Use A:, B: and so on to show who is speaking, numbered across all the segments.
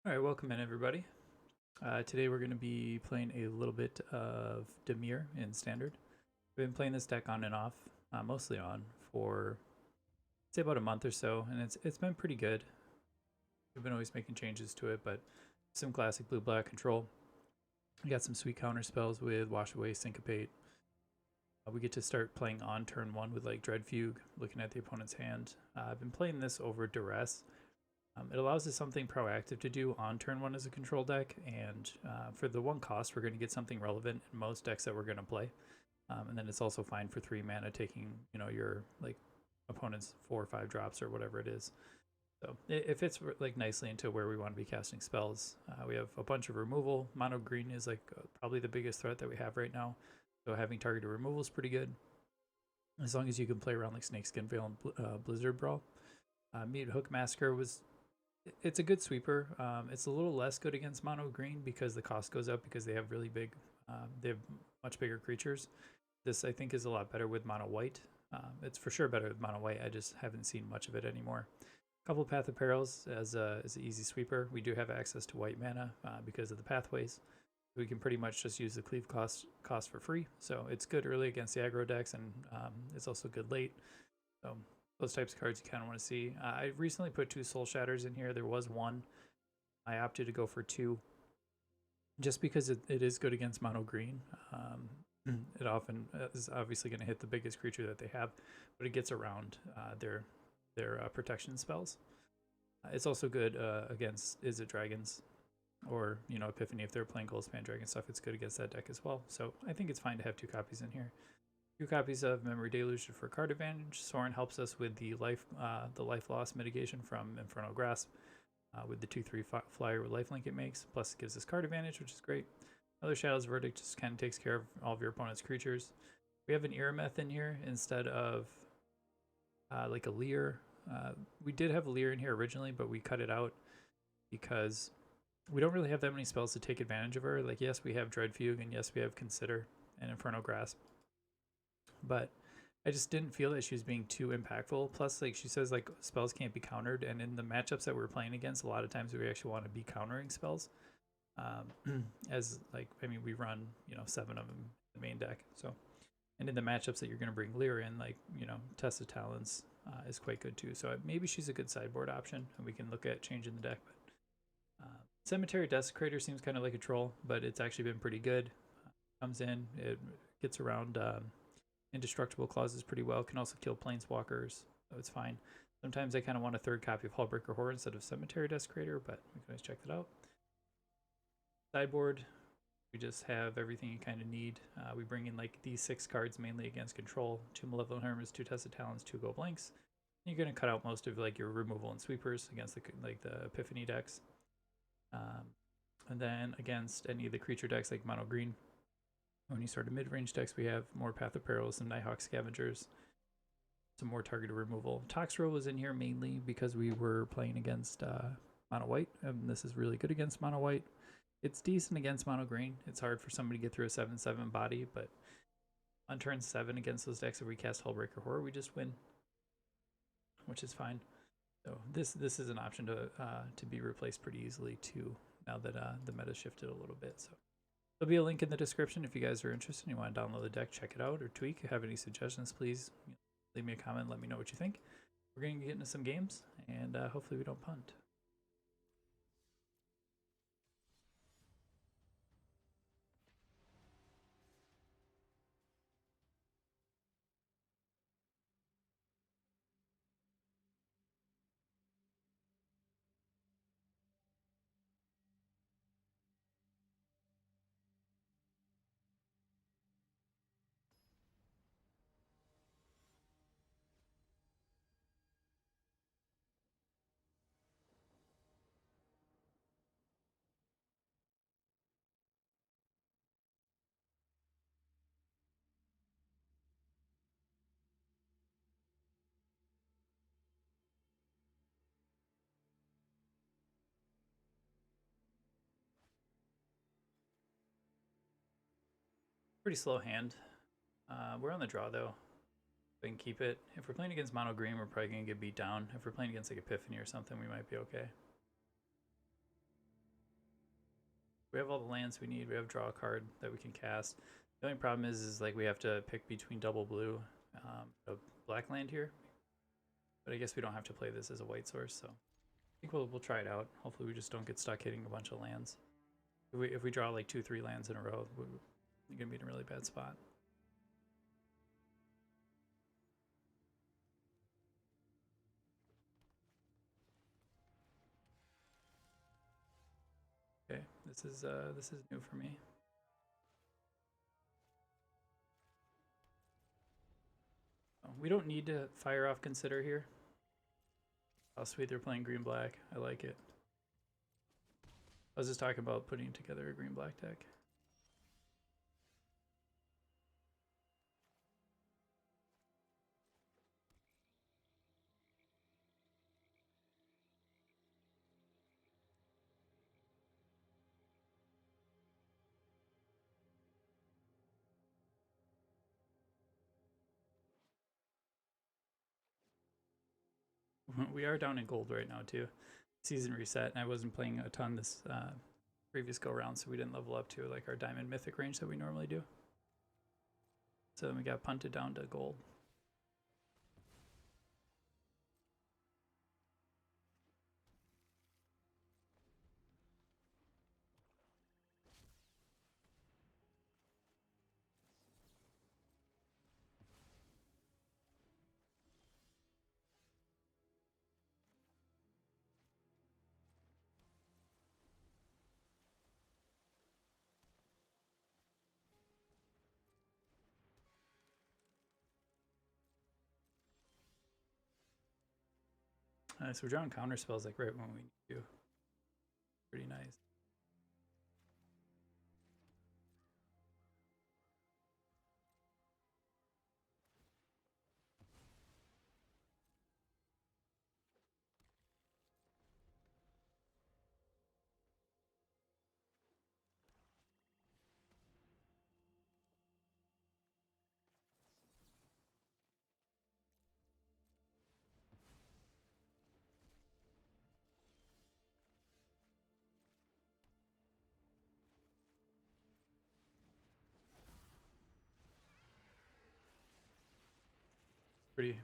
A: All right, welcome in everybody. Today we're going to be playing a little bit of Dimir in Standard. We've been playing this deck on and off, mostly on, for say about a month or so, and it's been pretty good. We've been always making changes to it, but some classic blue-black control. We got some sweet counter spells with Wash Away, Syncopate. We get to start playing on turn one with like Dread Fugue, looking at the opponent's hand. I've been playing this over Duress. It allows us something proactive to do on turn one as a control deck, and for the one cost, we're going to get something relevant in most decks that we're going to play. And then it's also fine for 3 mana, taking your like opponent's 4 or 5 drops or whatever it is. So it fits like nicely into where we want to be casting spells. We have a bunch of removal. Mono green is like probably the biggest threat that we have right now. So having targeted removal is pretty good, as long as you can play around like Snakeskin Veil and Blizzard Brawl. Mute Hook Massacre was it's a good sweeper. It's a little less good against mono green because the cost goes up because they have really big, they have much bigger creatures. This I think is a lot better with mono white. It's for sure better with mono white. I just haven't seen much of it anymore. A couple of Path of Perils as an easy sweeper. We do have access to white mana because of the pathways. We can pretty much just use the cleave cost for free. So it's good early against the aggro decks, and it's also good late. So those types of cards you kind of want to see. I recently put 2 Soul Shatters in here. There was one. I opted to go for 2 just because it is good against mono green. It often is obviously going to hit the biggest creature that they have, but it gets around their protection spells. It's also good against Is It Dragons or Epiphany if they're playing Goldspan Dragon stuff. It's good against that deck as well. So I think it's fine to have 2 copies in here. 2 copies of Memory Deluge for card advantage. Sorin helps us with the life loss mitigation from Infernal Grasp with the 2/3 flyer with lifelink it makes. Plus, it gives us card advantage, which is great. Another Shadow's Verdict just kind of takes care of all of your opponent's creatures. We have an Irameth in here instead of like a Leer. We did have a Leer in here originally, but we cut it out because we don't really have that many spells to take advantage of her. Like, yes, we have Dread Fugue, and yes, we have Consider and Infernal Grasp, but I just didn't feel that she was being too impactful. Plus, like she says, like spells can't be countered, and in the matchups that we're playing against, a lot of times we actually want to be countering spells. As like I mean, we run 7 of them in the main deck, so and in the matchups that you're going to bring Lear in, like Test of Talons is quite good too. So maybe she's a good sideboard option, and we can look at changing the deck. But Cemetery Desecrator seems kind of like a troll, but it's actually been pretty good. Comes in, it gets around indestructible clauses pretty well. Can also kill planeswalkers, so it's fine. Sometimes I kind of want a 3rd copy of Hullbreaker Horror instead of Cemetery Desecrator, but we can always check that out. Sideboard, we just have everything you kind of need. We bring in like these 6 cards mainly against control: 2 Malevolent Hermits, 2 Test of Talons, 2 Go Blanks. You're going to cut out most of like your removal and sweepers against the Epiphany decks. And then against any of the creature decks like Mono Green, when you start a mid-range decks, we have more Path of Perils, some Nighthawk Scavengers, some more targeted removal. Toxro was in here mainly because we were playing against Mono White, and this is really good against Mono White. It's decent against Mono Green. It's hard for somebody to get through a 7/7 body, but on turn 7 against those decks, if we cast Hullbreaker Horror, we just win, which is fine. So this is an option to be replaced pretty easily too, now that the meta shifted a little bit. So there'll be a link in the description if you guys are interested and you want to download the deck, check it out, or tweak. If you have any suggestions, please leave me a comment, let me know what you think. We're going to get into some games, and hopefully we don't punt. Pretty slow hand. We're on the draw though. We can keep it. If we're playing against Mono Green, we're probably going to get beat down. If we're playing against like Epiphany or something, we might be okay. We have all the lands we need. We have draw a card that we can cast. The only problem is like we have to pick between double blue, a black land here. But I guess we don't have to play this as a white source, so I think we'll try it out. Hopefully we just don't get stuck hitting a bunch of lands. If we draw like 2-3 lands in a row, we're gonna be in a really bad spot. Okay, this is new for me. We don't need to fire off Consider here. Oh sweet, they're playing green black. I like it. I was just talking about putting together a green black deck. We are down in gold right now too. Season reset, and I wasn't playing a ton this previous go round, so we didn't level up to like our diamond mythic range that we normally do. So then we got punted down to gold. So we're drawing counter spells like right when we need to. Pretty nice.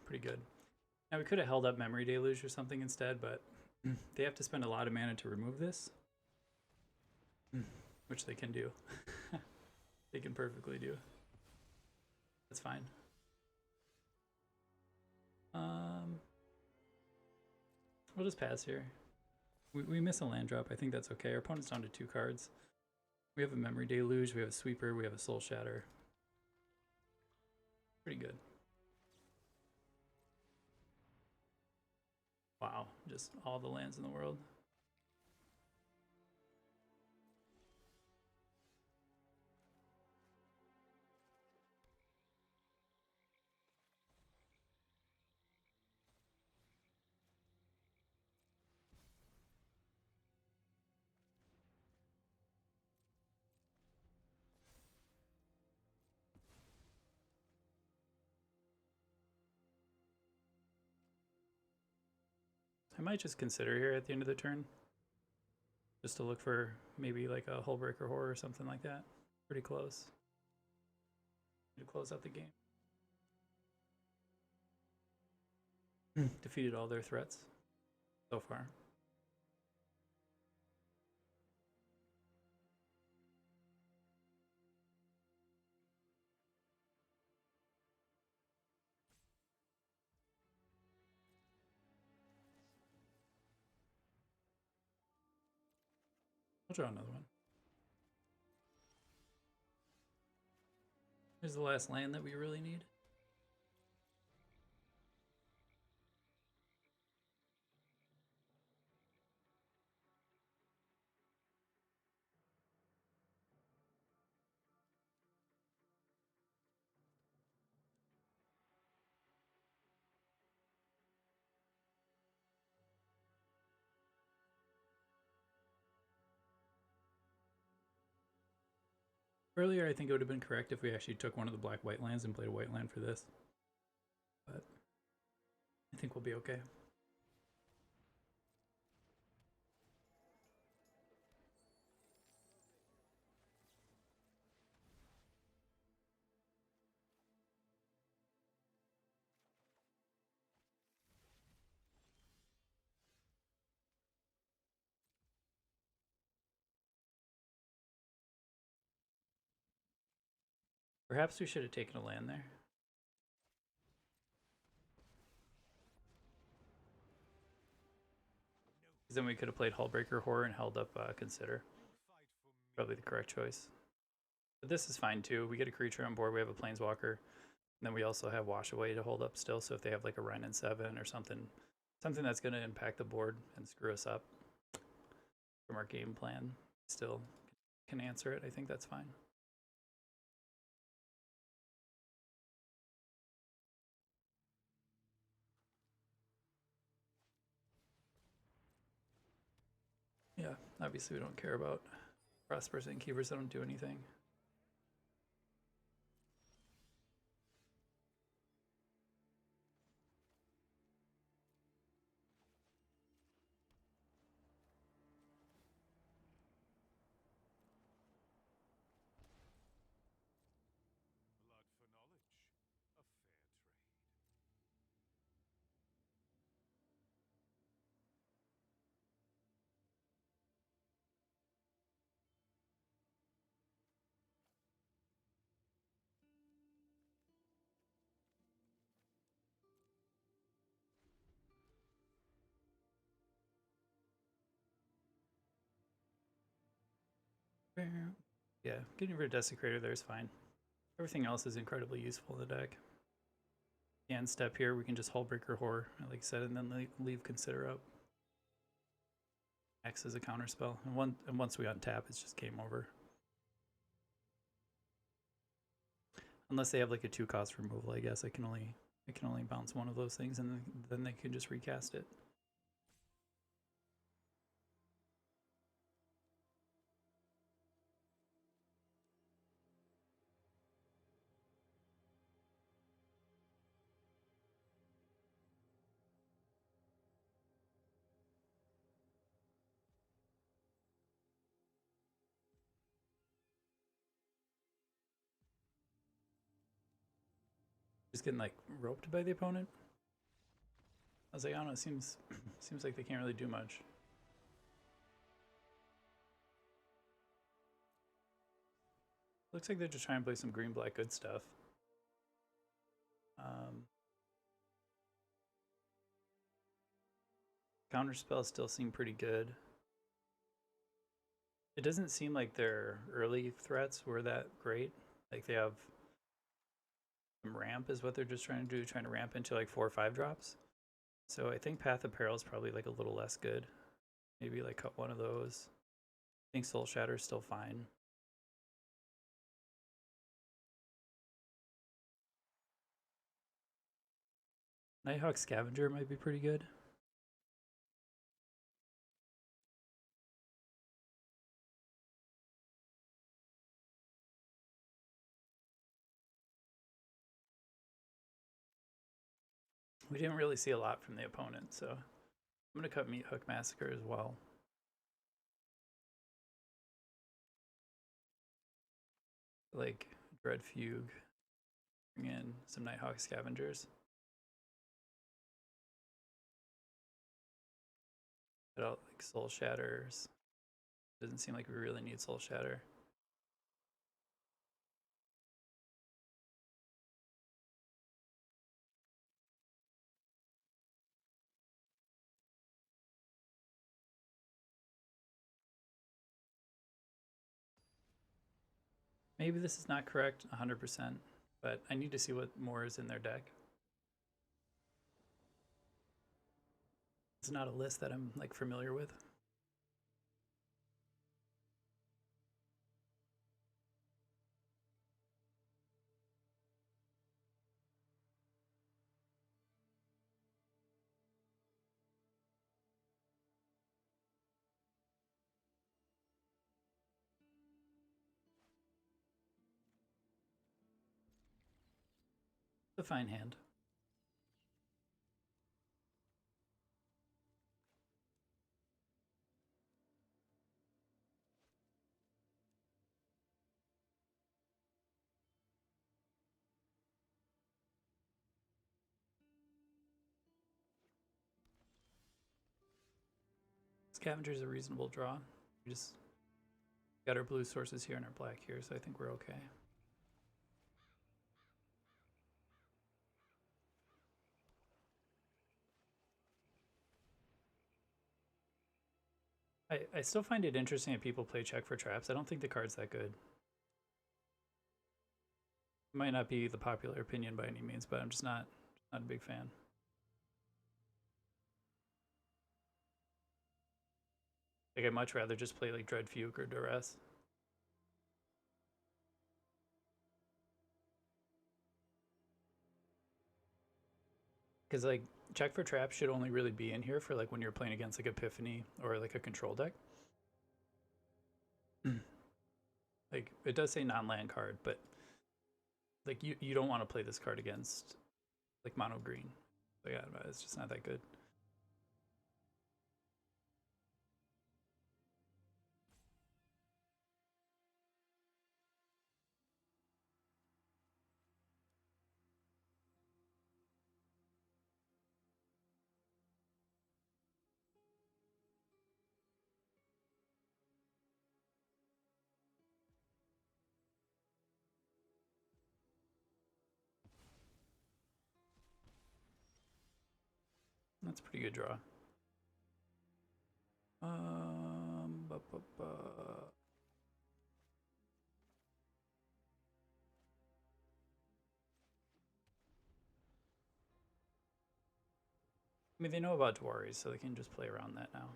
A: Pretty good. Now we could have held up Memory Deluge or something instead, but they have to spend a lot of mana to remove this, which they can do. They can perfectly do. That's fine. We'll just pass here. We miss a land drop. I think that's okay. Our opponent's down to 2 cards. We have a Memory Deluge, we have a Sweeper, we have a Soul Shatter. Pretty good. Wow, just all the lands in the world. I might just consider here at the end of the turn, just to look for maybe like a Hullbreaker Horror or something like that. Pretty close to close out the game. Defeated all their threats so far. I'll draw another one. Here's the last land that we really need. Earlier, I think it would have been correct if we actually took one of the black-white lands and played a white land for this. But I think we'll be okay. Perhaps we should have taken a land there. Because then we could have played Hullbreaker Horror and held up Consider. Probably the correct choice. But this is fine too. We get a creature on board, we have a Planeswalker, and then we also have Wash Away to hold up still, so if they have like a Wrenn and 7 or something that's going to impact the board and screw us up from our game plan, still can answer it. I think that's fine. Yeah, obviously we don't care about Prosperous Innkeepers that don't do anything. Yeah, getting rid of Desecrator there is fine. Everything else is incredibly useful in the deck. And step here, we can just Hullbreaker Horror, like I said, and then leave Consider up. X is a counter spell, and once we untap, it's just game over. Unless they have like a 2-cost removal, I guess I can only bounce one of those things, and then they can just recast it. Just getting like roped by the opponent. I was like, I don't know, it seems like they can't really do much. Looks like they're just trying to play some green-black good stuff. Counter spells still seem pretty good. It doesn't seem like their early threats were that great. Like they have some ramp is what they're just trying to do, trying to ramp into like 4 or 5 drops. So I think Path of Peril is probably like a little less good. Maybe like cut one of those. I think Soul Shatter is still fine. Nighthawk Scavenger might be pretty good. We didn't really see a lot from the opponent, so I'm going to cut Meat Hook Massacre as well. Like Dread Fugue, bring in some Nighthawk Scavengers. Put out like Soul Shatters. Doesn't seem like we really need Soul Shatter. Maybe this is not correct 100%, but I need to see what more is in their deck. It's not a list that I'm like familiar with. It's a fine hand. Scavenger is a reasonable draw. We just got our blue sources here and our black here, so I think we're okay. I still find it interesting that people play check for traps. I don't think the card's that good. It might not be the popular opinion by any means, but I'm just not a big fan. Like I'd much rather just play like Dread Fugue or Duress. Because like check for traps should only really be in here for like when you're playing against like Epiphany or like a control deck. Like it does say non-land card, but like you don't want to play this card against like mono green. So yeah, it's just not that good. That's a pretty good draw. Ba, ba, ba. I mean, they know about Dwaris, so they can just play around that now.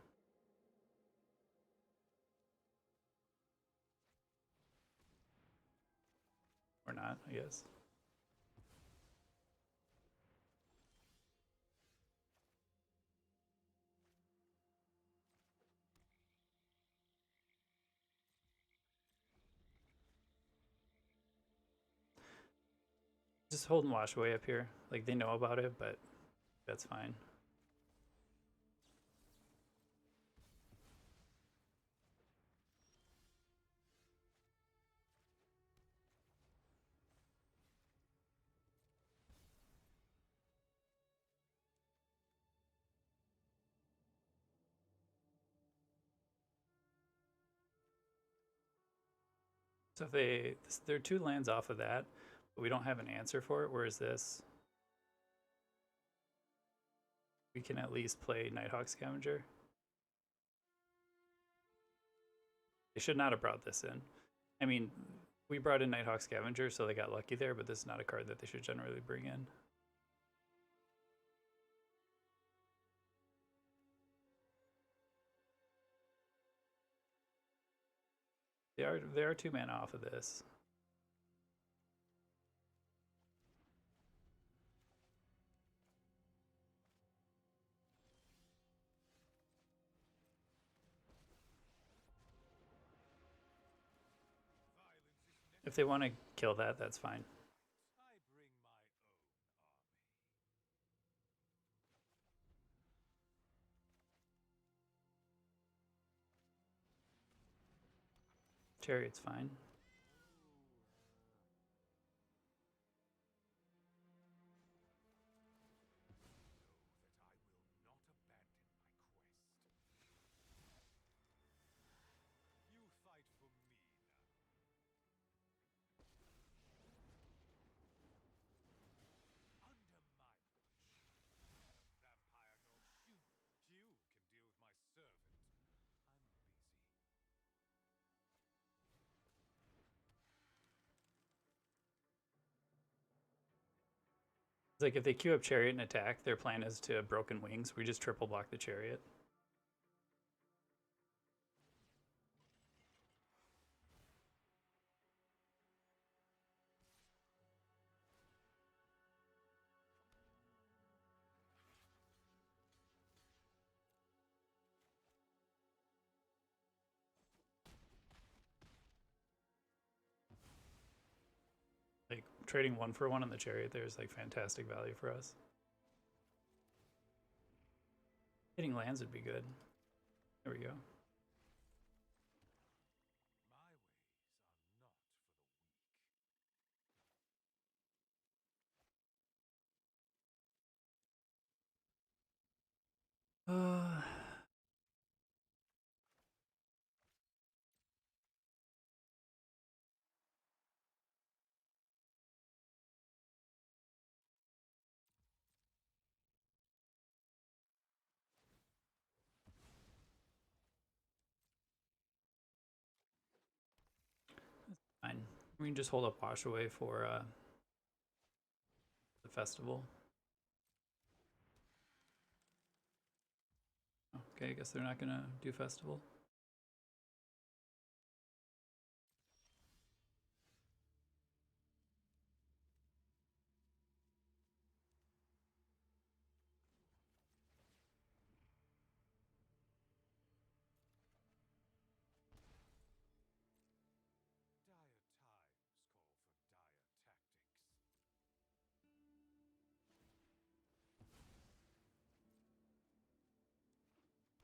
A: Or not, I guess. Just hold and wash away up here. Like, they know about it, but that's fine. So if there are 2 lands off of that, but we don't have an answer for it, whereas this, we can at least play Nighthawk Scavenger. They should not have brought this in. I mean, we brought in Nighthawk Scavenger, so they got lucky there, but this is not a card that they should generally bring in. They are 2 mana off of this. If they want to kill that, that's fine. Chariot's fine. It's like if they queue up Chariot and attack, their plan is to Broken Wings. We just triple block the Chariot. Like trading 1-for-1 on the Chariot there is like fantastic value for us. Hitting lands would be good. There we go. Uh, We can just hold up Wash Away for the festival. Okay, I guess they're not gonna do festival.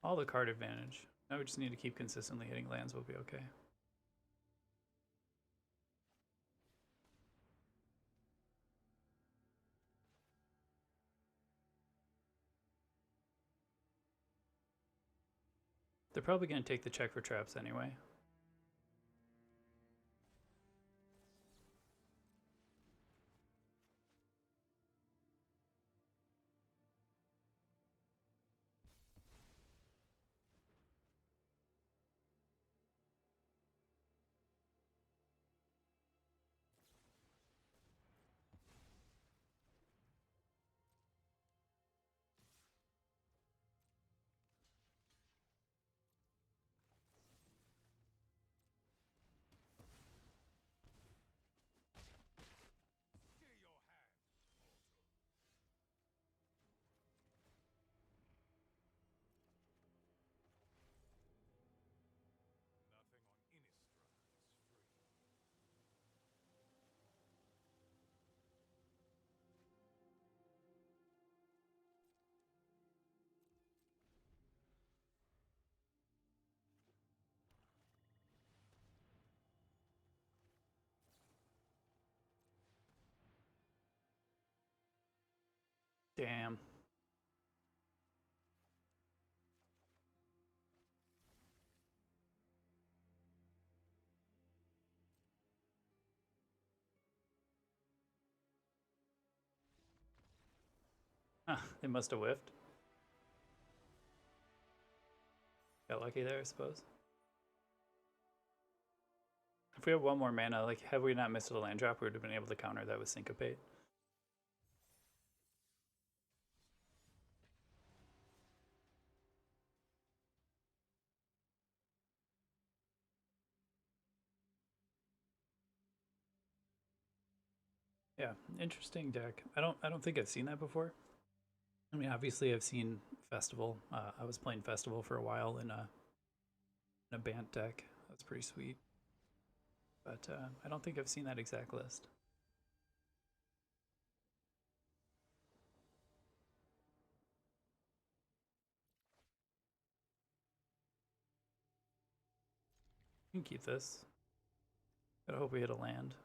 A: All the card advantage. Now we just need to keep consistently hitting lands, we'll be okay. They're probably going to take the check for traps anyway. Damn. Huh, they must have whiffed. Got lucky there, I suppose. If we had one more mana, like, had we not missed a land drop, we would have been able to counter that with Syncopate. Yeah, interesting deck. I don't think I've seen that before. I mean, obviously I've seen Festival. I was playing Festival for a while in a Bant deck. That's pretty sweet. But I don't think I've seen that exact list. You can keep this. Gotta hope we hit a land.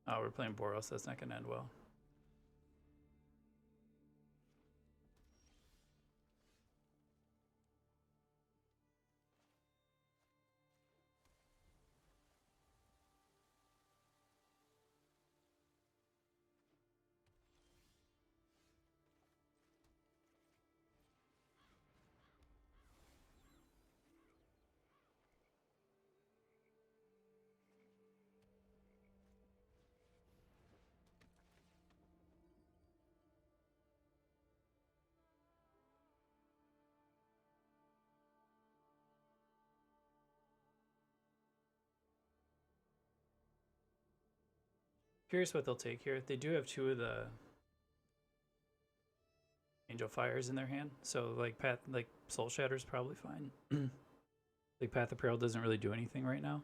A: Oh, we're playing Boros. That's not gonna end well. Curious what they'll take here. They do have two of the Angel Fires in their hand, so like Soul Shatter's probably fine. Like Path of Peril doesn't really do anything right now.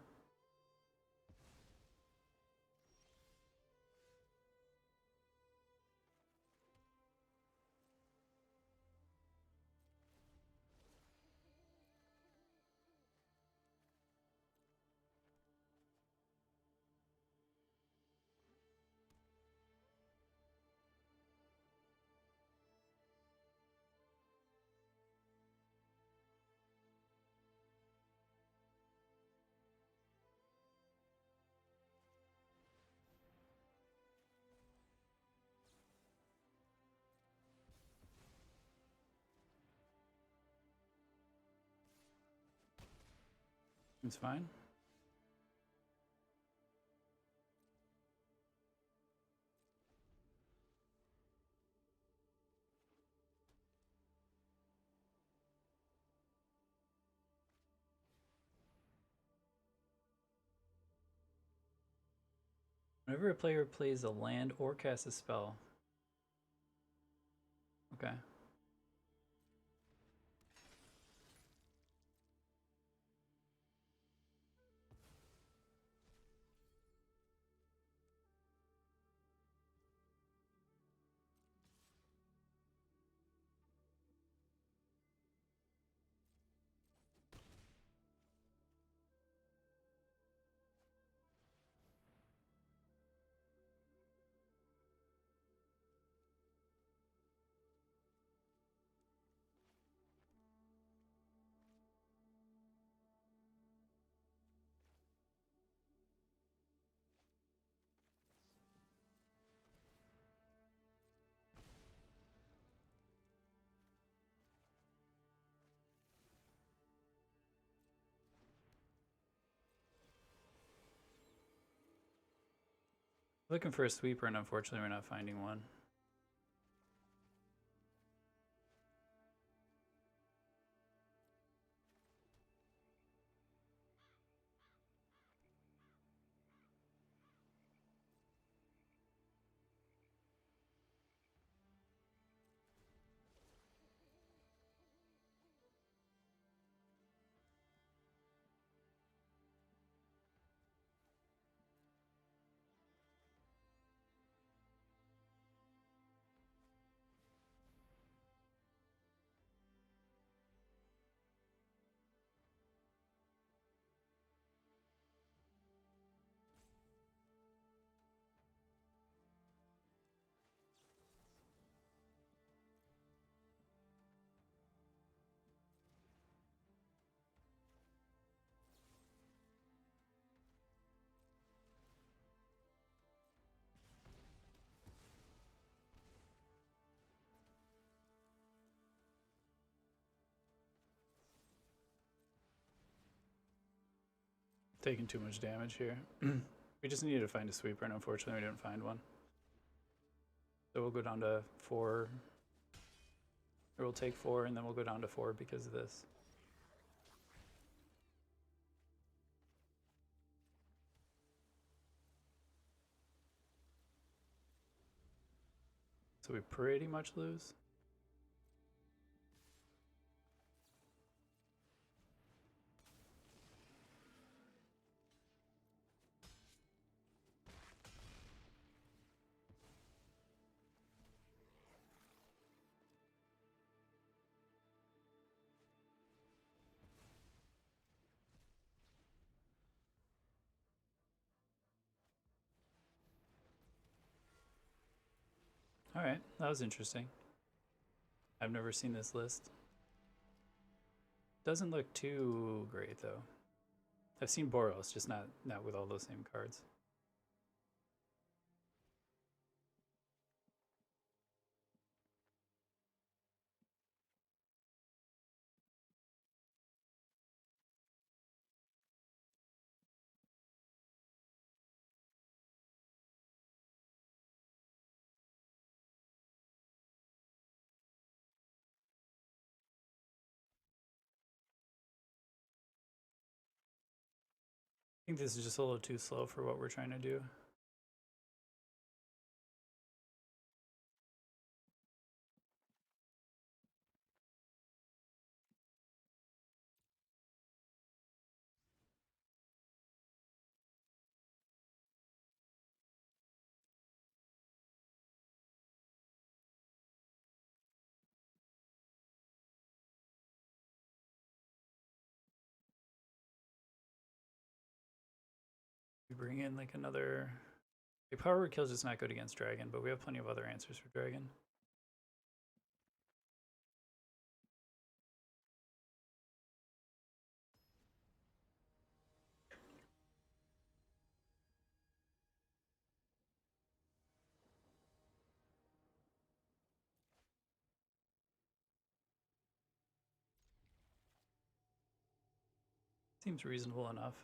A: It's fine. Whenever a player plays a land or casts a spell. Okay. Looking for a sweeper, and unfortunately, we're not finding one. Taking too much damage here. We just needed to find a sweeper, and unfortunately, we didn't find one. So we'll go down to 4. Or we'll take 4, and then we'll go down to 4 because of this. So we pretty much lose. Alright, that was interesting. I've never seen this list. Doesn't look too great though. I've seen Boros, just not with all those same cards. I think this is just a little too slow for what we're trying to do. We bring in like another... A power word kill is just not good against dragon, but we have plenty of other answers for dragon. Seems reasonable enough.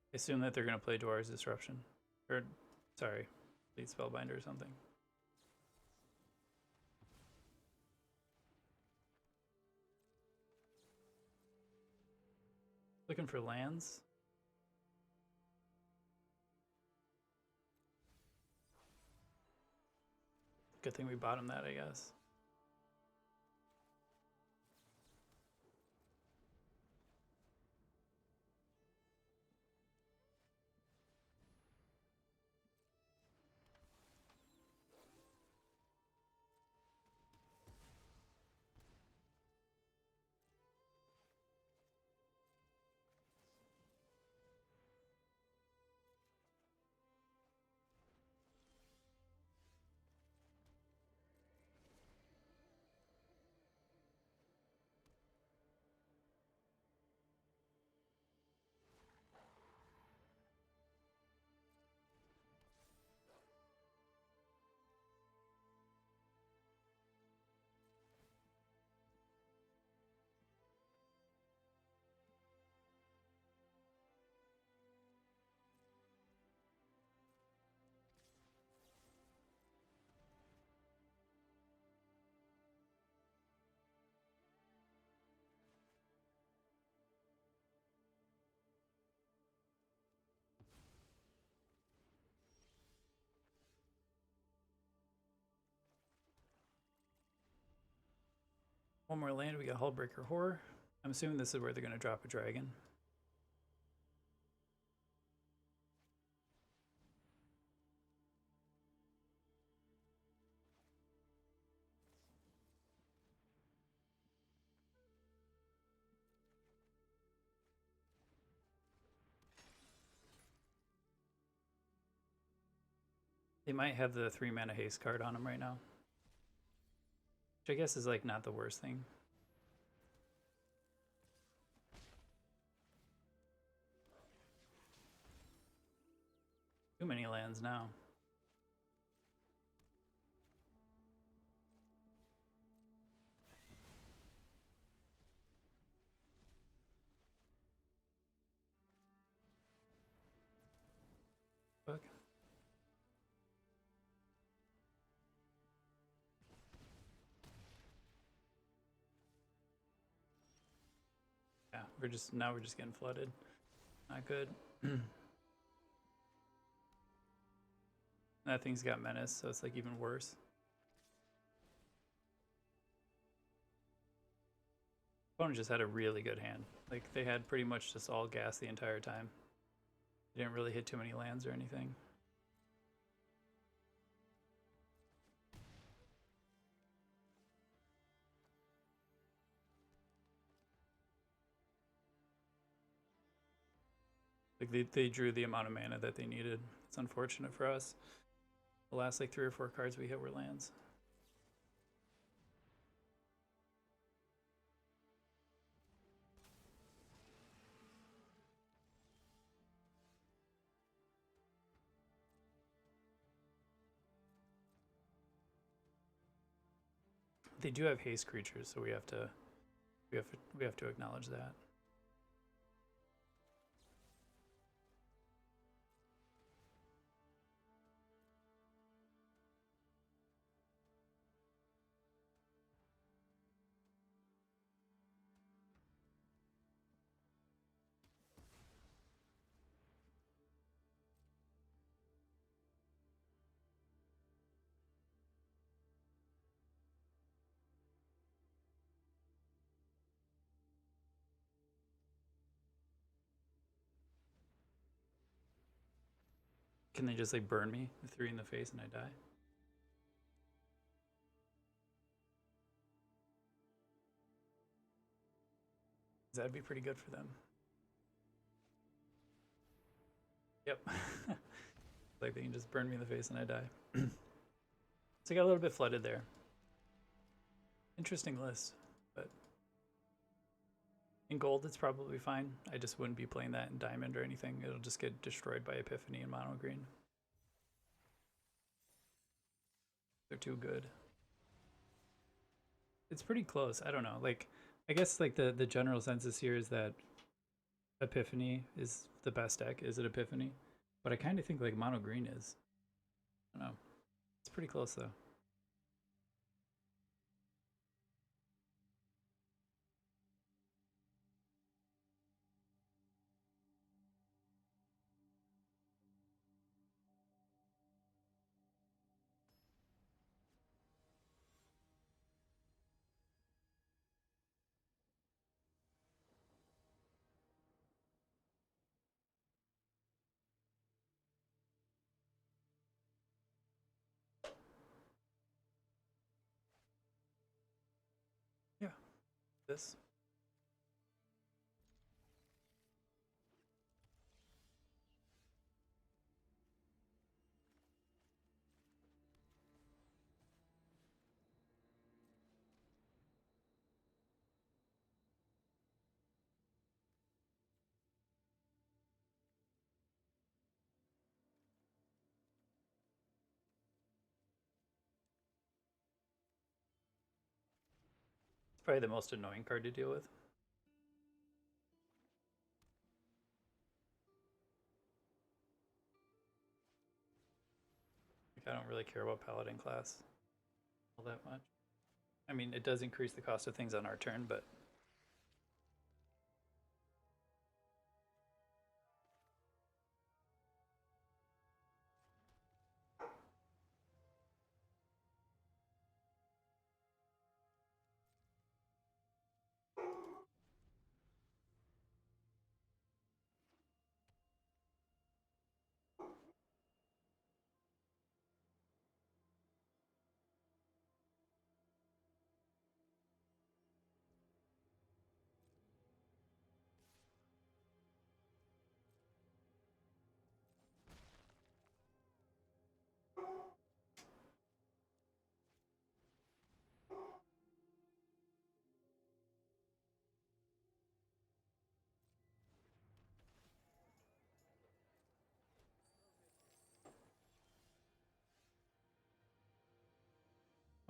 A: I assume that they're going to play Dwar's Disruption. Or, sorry, Fleet Spellbinder or something. Looking for lands. Good thing we bottomed that, I guess. One more land, we got Hullbreaker Horror. I'm assuming this is where they're going to drop a dragon. They might have the 3 mana haste card on them right now. Which I guess is like not the worst thing. Too many lands now. Fuck. Yeah, we're just getting flooded. Not good. That thing's got menace, so it's like even worse. Opponent just had a really good hand. Like they had pretty much just all gas the entire time. They didn't really hit too many lands or anything. Like they drew the amount of mana that they needed. It's unfortunate for us. The last like 3 or 4 cards we hit were lands. They do have haste creatures, so we have to acknowledge that. Can they just like burn me 3 in the face and I die? That'd be pretty good for them. Yep. Like they can just burn me in the face and I die. So I got a little bit flooded there. Interesting list, but in gold it's probably fine. I just wouldn't be playing that in diamond or anything. It'll just get destroyed by Epiphany and mono green. They're too good. It's pretty close. I don't know. Like, I guess like the general census here is that Epiphany is the best deck. Is it Epiphany? But I kind of think like mono green is. I don't know. It's pretty close though. Yeah. This. It's probably the most annoying card to deal with. Like, I don't really care about Paladin class all that much. I mean, it does increase the cost of things on our turn, but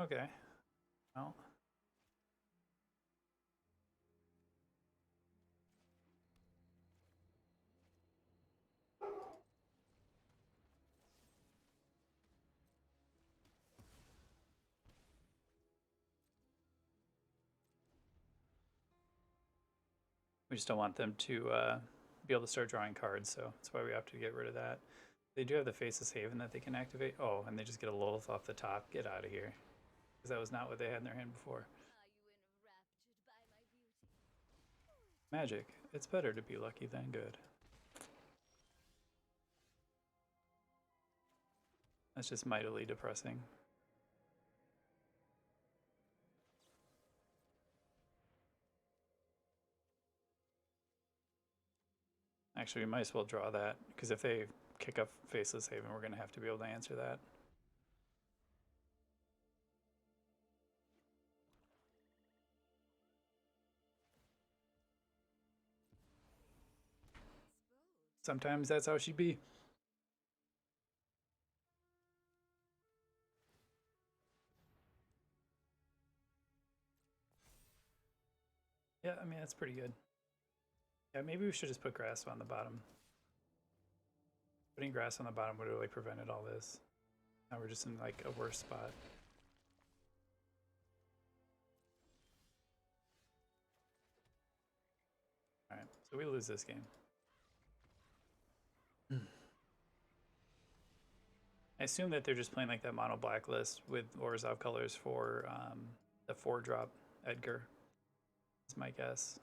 A: okay. Well, we just don't want them to be able to start drawing cards, so that's why we have to get rid of that. They do have the Faceless Haven that they can activate. Oh, and they just get a Lilith off the top. Get out of here. Because that was not what they had in their hand before. Magic. It's better to be lucky than good. That's just mightily depressing. Actually, we might as well draw that, because if they kick up Faceless Haven, we're going to have to be able to answer that. Sometimes that's how she be. Yeah, I mean, that's pretty good. Yeah, maybe we should just put grass on the bottom. Putting grass on the bottom would have really prevented all this. Now we're just in like a worse spot. Alright, so we lose this game. I assume that they're just playing like that mono black list with Orzhov colors for the 4-drop Edgar. That's my guess.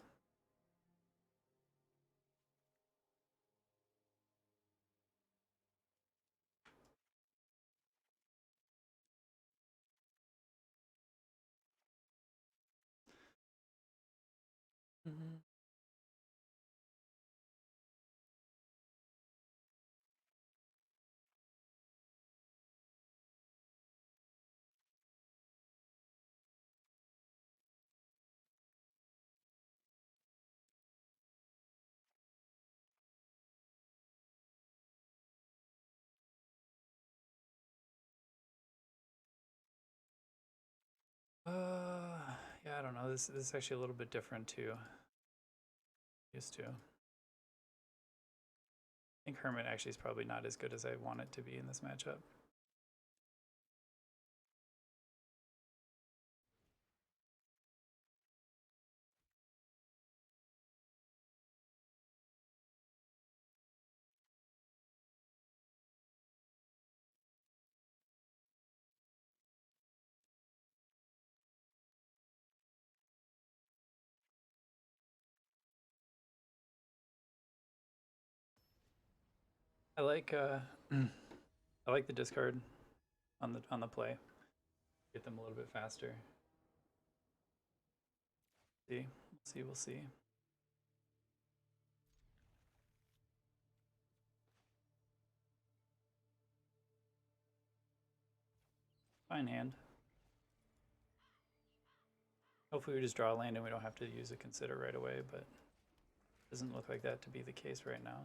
A: I don't know. This is actually a little bit different too. Used to. I think Hermit actually is probably not as good as I want it to be in this matchup. I like I like the discard on the play. Get them a little bit faster. See, we'll see. Fine hand. Hopefully we just draw a land and we don't have to use a consider right away, but doesn't look like that to be the case right now.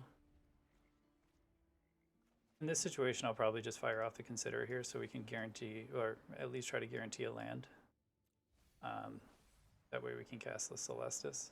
A: In this situation, I'll probably just fire off the consider here so we can guarantee, or at least try to guarantee a land. That way we can cast the Celestis.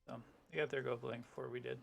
A: So they got their go blink before we did.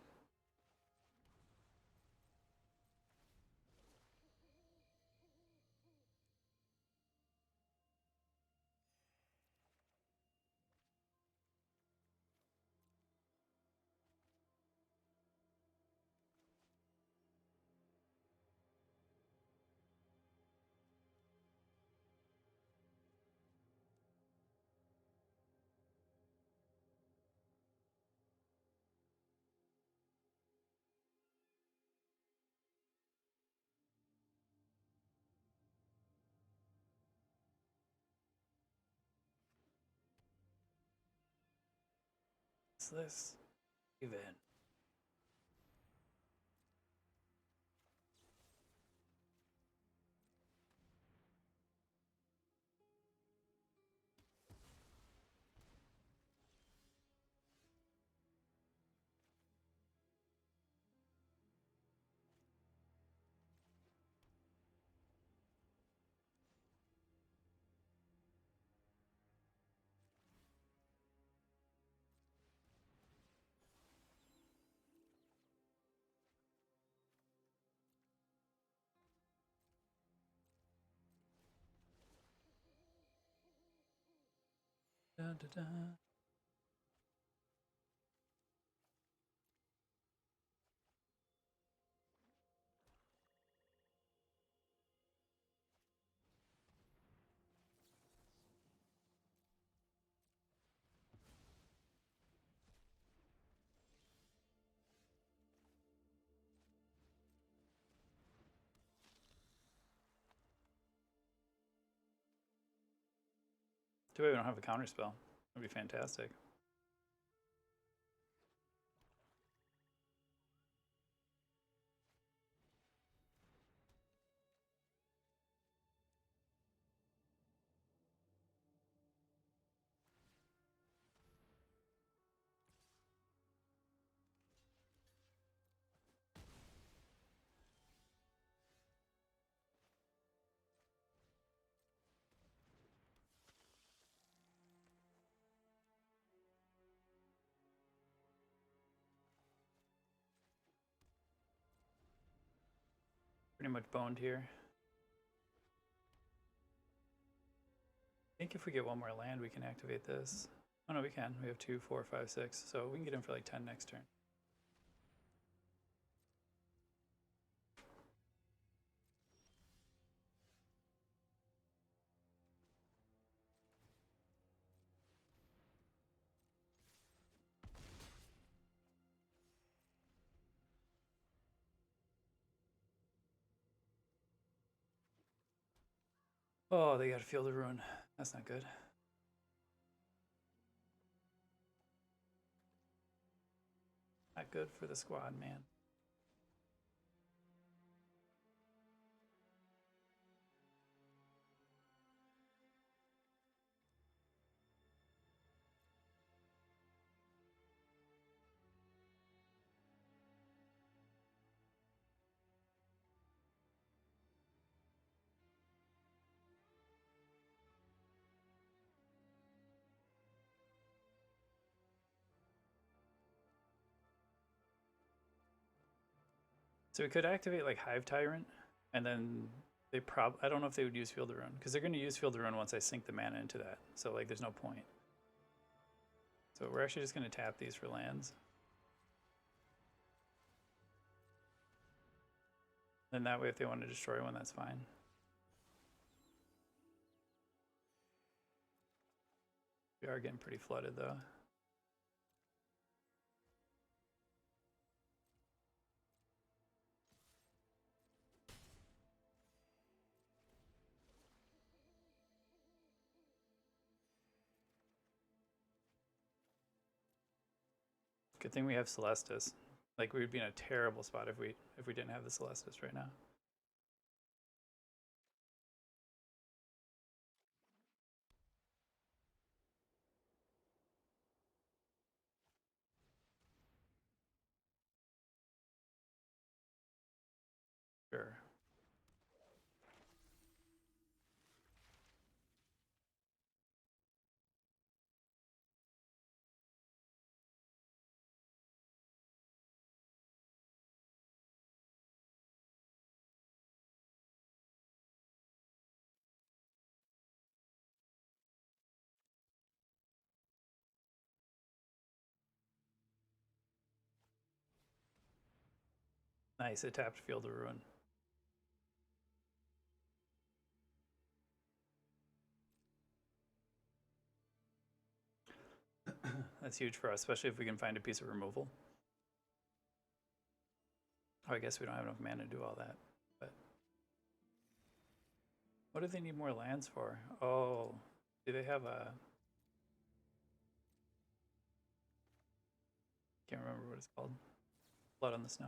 A: What's this? Even. Da, da, da. Too bad we don't have a counter spell. That'd be fantastic. Pretty much boned here. I think if we get one more land, we can activate this. Oh no, we can. We have 2, 4, 5, 6. So we can get him for like 10 next turn. Oh, they got a Field of Ruin. That's not good. Not good for the squad, man. So we could activate like Hive Tyrant, and then they I don't know if they would use Field of Ruin, because they're going to use Field of Ruin once I sink the mana into that. So like there's no point. So we're actually just going to tap these for lands. Then that way if they want to destroy one, that's fine. We are getting pretty flooded though. Good thing we have Celestis. Like we would be in a terrible spot if we didn't have the Celestis right now. Sure. Nice, it tapped Field of Ruin. That's huge for us, especially if we can find a piece of removal. Oh, I guess we don't have enough mana to do all that. But what do they need more lands for? Oh, do they have a... Can't remember what it's called. Blood on the Snow.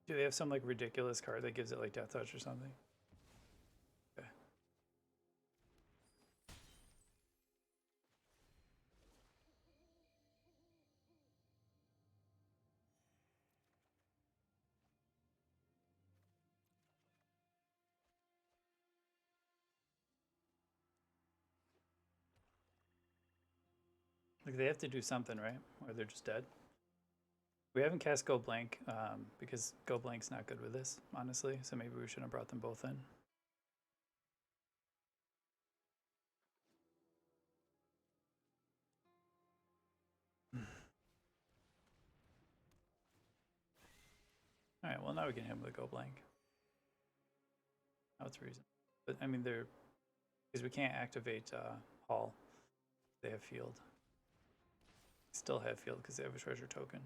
A: Do they have some like ridiculous card that gives it like Death Touch or something? Okay. Like they have to do something, right? Or they're just dead. We haven't cast Go Blank because Go Blank's not good with this, honestly. So maybe we should have brought them both in. All right, well now we can hit him with Go Blank. Now it's reason. But I mean, they're because we can't activate Hall. They have Field. Still have Field because they have a treasure token.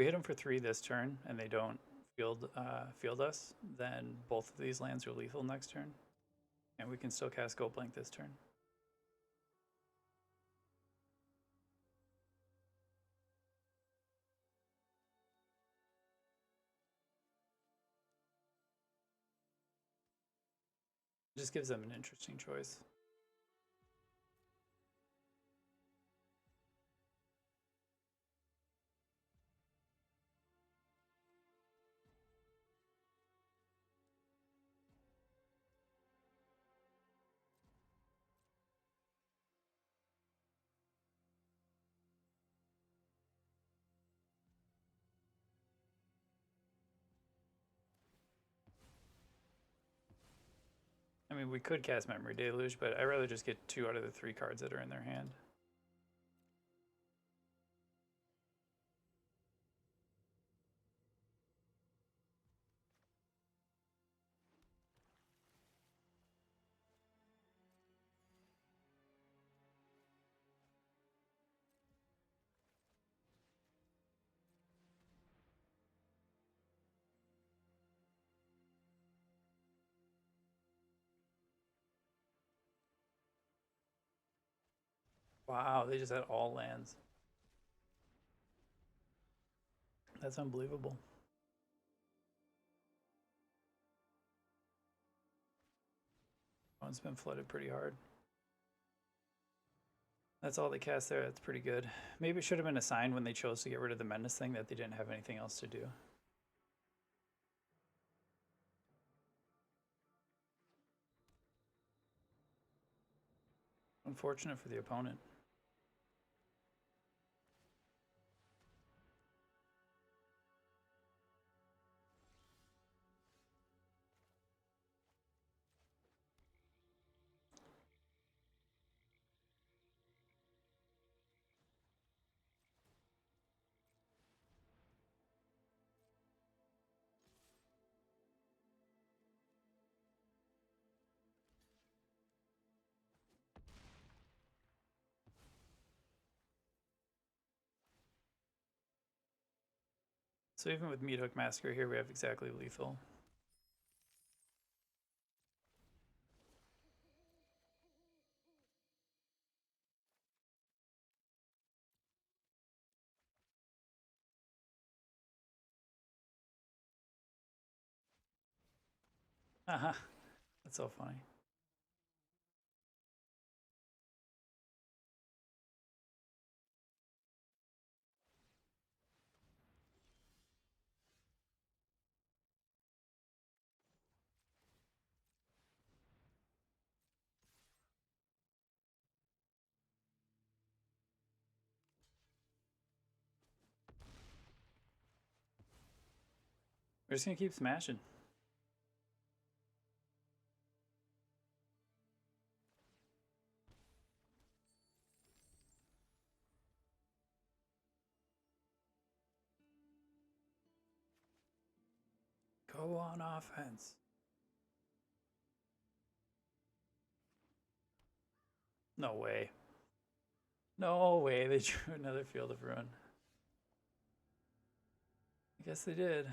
A: we hit them for 3 this turn and they don't field us, then both of these lands are lethal next turn, and we can still cast Gold Blink this turn. It just gives them an interesting choice. I mean, we could cast Memory Deluge, but I'd rather just get 2 out of the 3 cards that are in their hand. Wow, they just had all lands. That's unbelievable. One's been flooded pretty hard. That's all they cast there. That's pretty good. Maybe it should have been a sign when they chose to get rid of the Menace thing that they didn't have anything else to do. Unfortunate for the opponent. So even with Meathook Massacre here, we have exactly lethal. Haha, that's so funny. We're just gonna keep smashing. Go on offense. No way. No way they drew another Field of Ruin. I guess they did.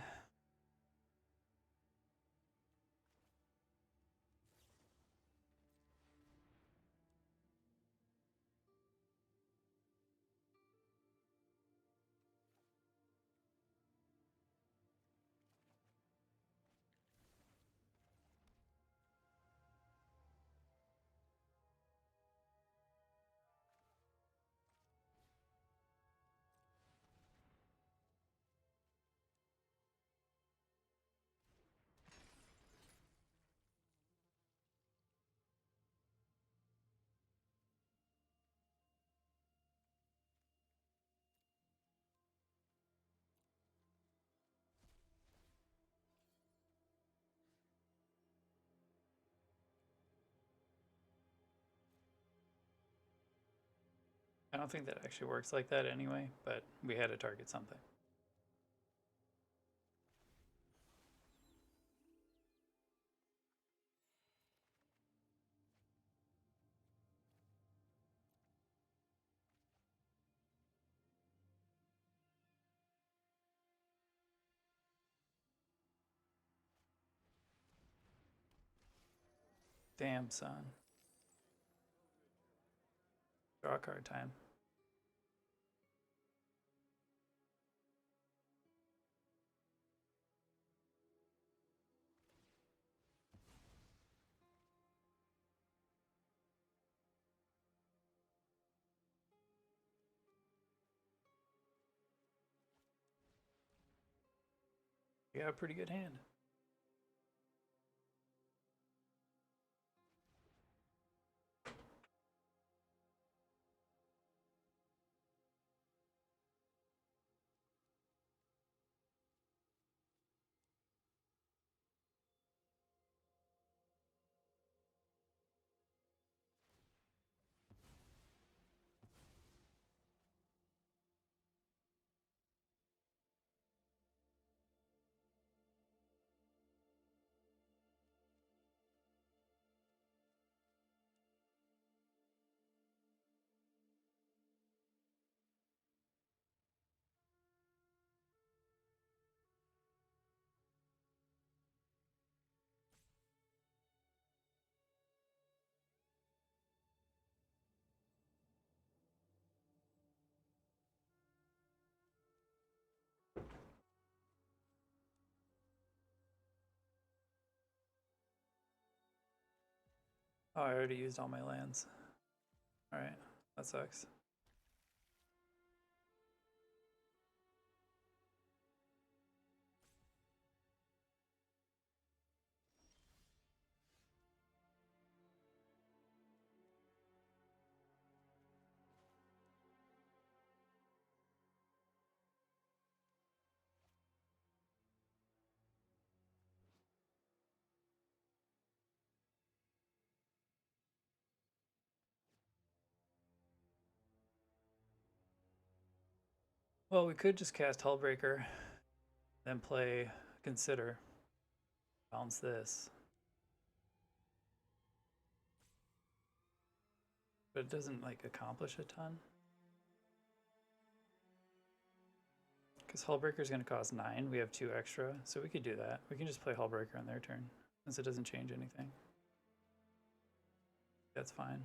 A: I don't think that actually works like that anyway, but we had to target something. Damn, son. Draw card time. You got a pretty good hand. Oh, I already used all my lands. Alright, that sucks. Well, we could just cast Hullbreaker, then play Consider, bounce this. But it doesn't like accomplish a ton. Because Hullbreaker is going to cost 9, we have 2 extra, so we could do that. We can just play Hullbreaker on their turn, since it doesn't change anything. That's fine.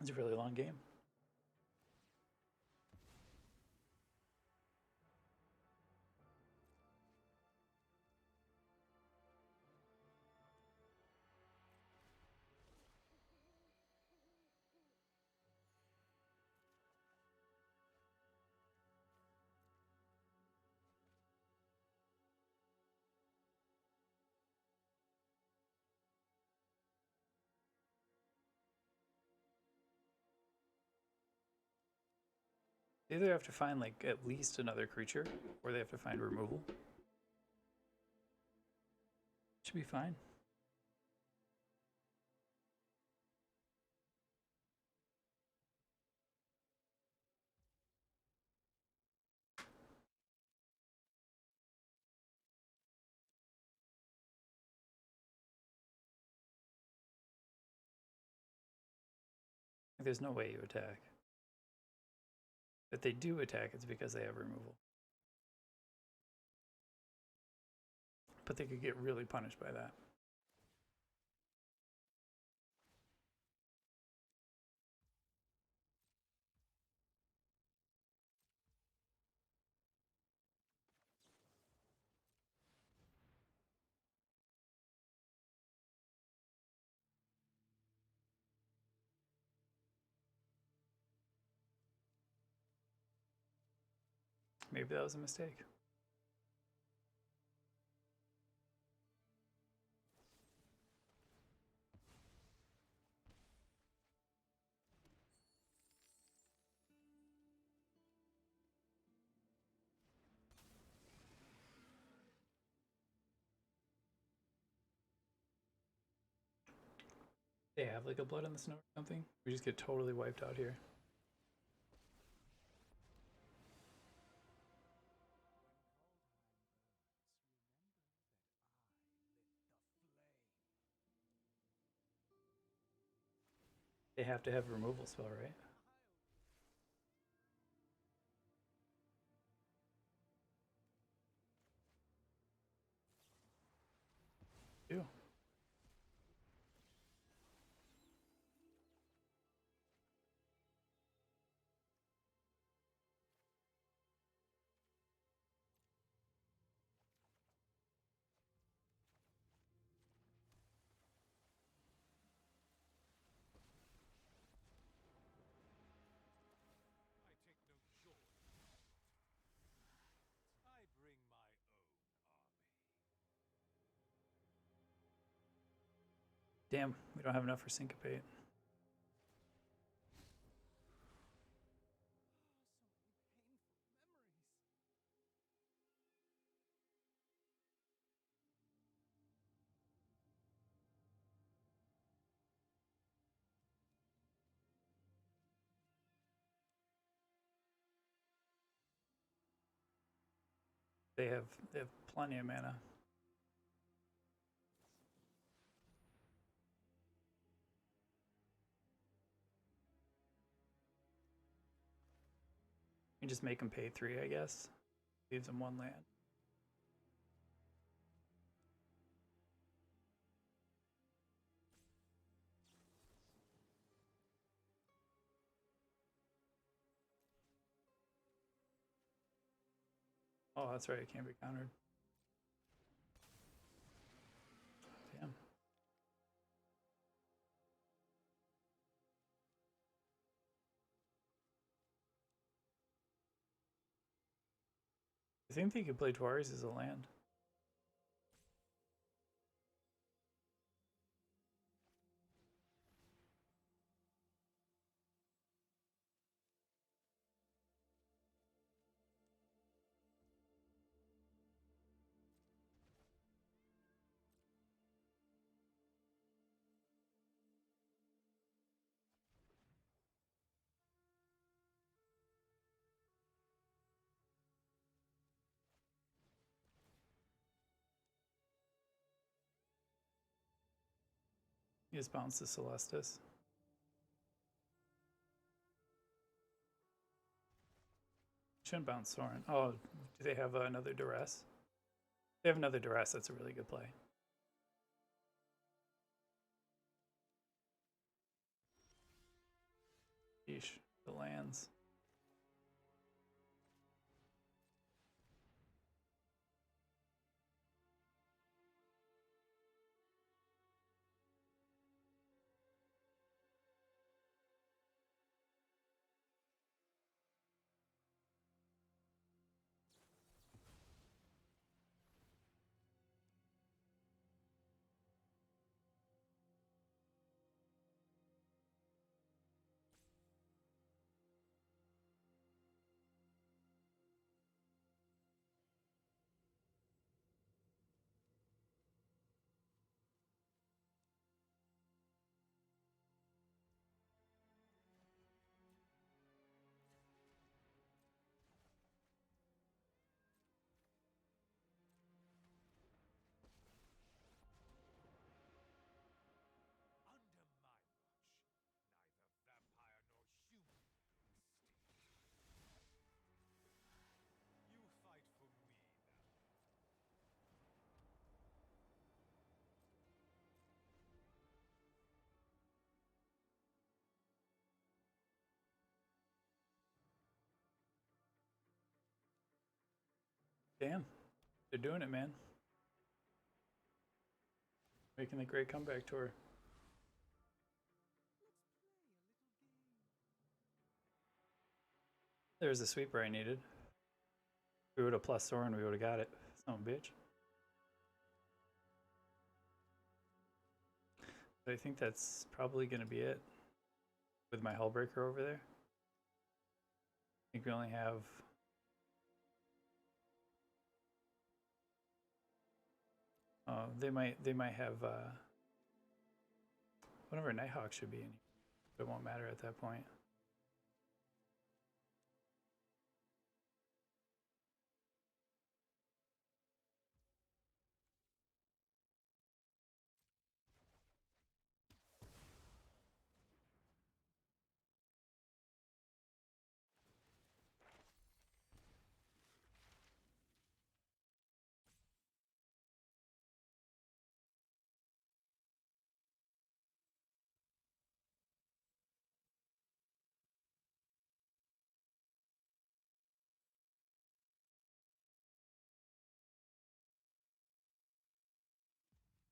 A: It's a really long game. They either have to find like at least another creature, or they have to find removal. Should be fine. There's no way you attack. If they do attack, it's because they have removal. But they could get really punished by that. Maybe that was a mistake. They have like a blood in the snow or something. We just get totally wiped out here. They have to have a removal spell, right? Do. Damn, we don't have enough for Syncopate. They have plenty of mana. You just make them pay 3, I guess. Leaves them 1 land. Oh, that's right, it can't be countered. Damn. I think they could play Twaris as a land. You just bounce the Celestis. Shouldn't bounce Sorin. Oh, do they have another Duress? They have another Duress. That's a really good play. Yeesh, the lands. Damn, they're doing it, man. Making the great comeback tour. There's the sweeper I needed. If we would have plus Sorin, we would have got it. Son of a bitch. But I think that's probably going to be it with my Hullbreaker over there. I think we only have... Oh, they might have... one of our Nighthawks should be in here. It won't matter at that point.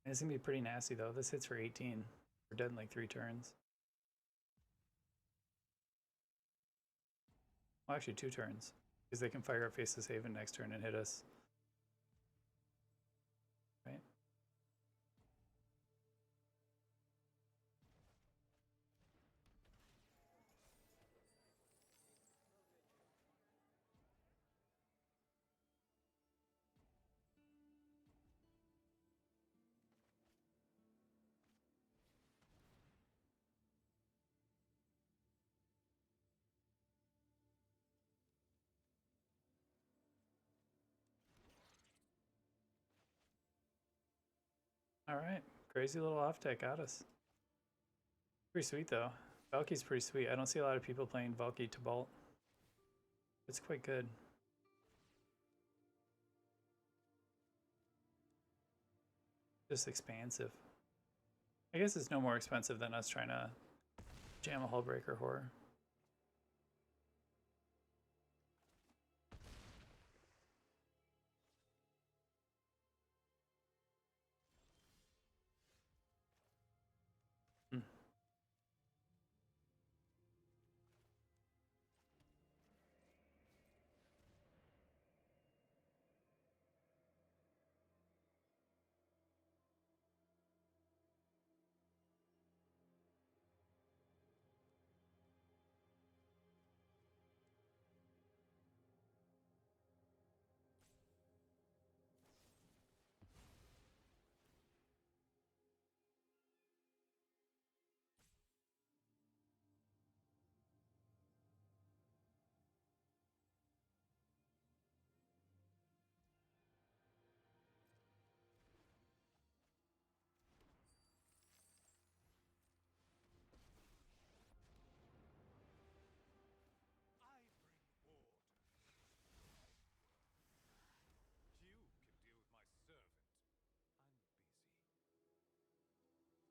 A: It's gonna be pretty nasty though. This hits for 18. We're dead in like 3 turns. Well, actually 2 turns. Because they can fire up Faceless Haven next turn and hit us. Right? Alright. Crazy little off deck got us. Pretty sweet though. Valky's pretty sweet. I don't see a lot of people playing Valky to Bolt. It's quite good. Just expansive. I guess it's no more expensive than us trying to jam a Hullbreaker Horror. Hmm.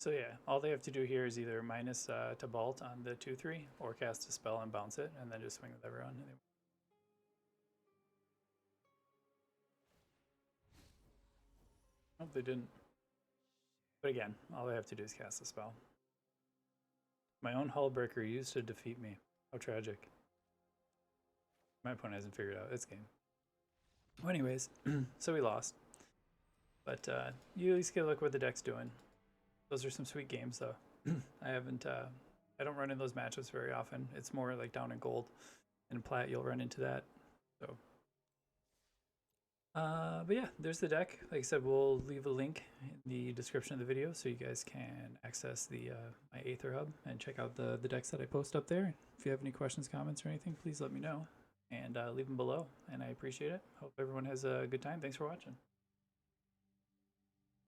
A: So yeah, all they have to do here is either minus to Bolt on the 2/3 or cast a spell and bounce it, and then just swing with everyone. Nope, they didn't. But again, all they have to do is cast a spell. My own Hullbreaker used to defeat me. How tragic. My opponent hasn't figured out its game. Well, anyways, so we lost. But you at least get a look what the deck's doing. Those are some sweet games, though. I don't run in those matchups very often. It's more like down in gold. In plat, you'll run into that. So, but yeah, there's the deck. Like I said, we'll leave a link in the description of the video so you guys can access the my Aether Hub and check out the decks that I post up there. If you have any questions, comments, or anything, please let me know and leave them below. And I appreciate it. Hope everyone has a good time. Thanks for watching.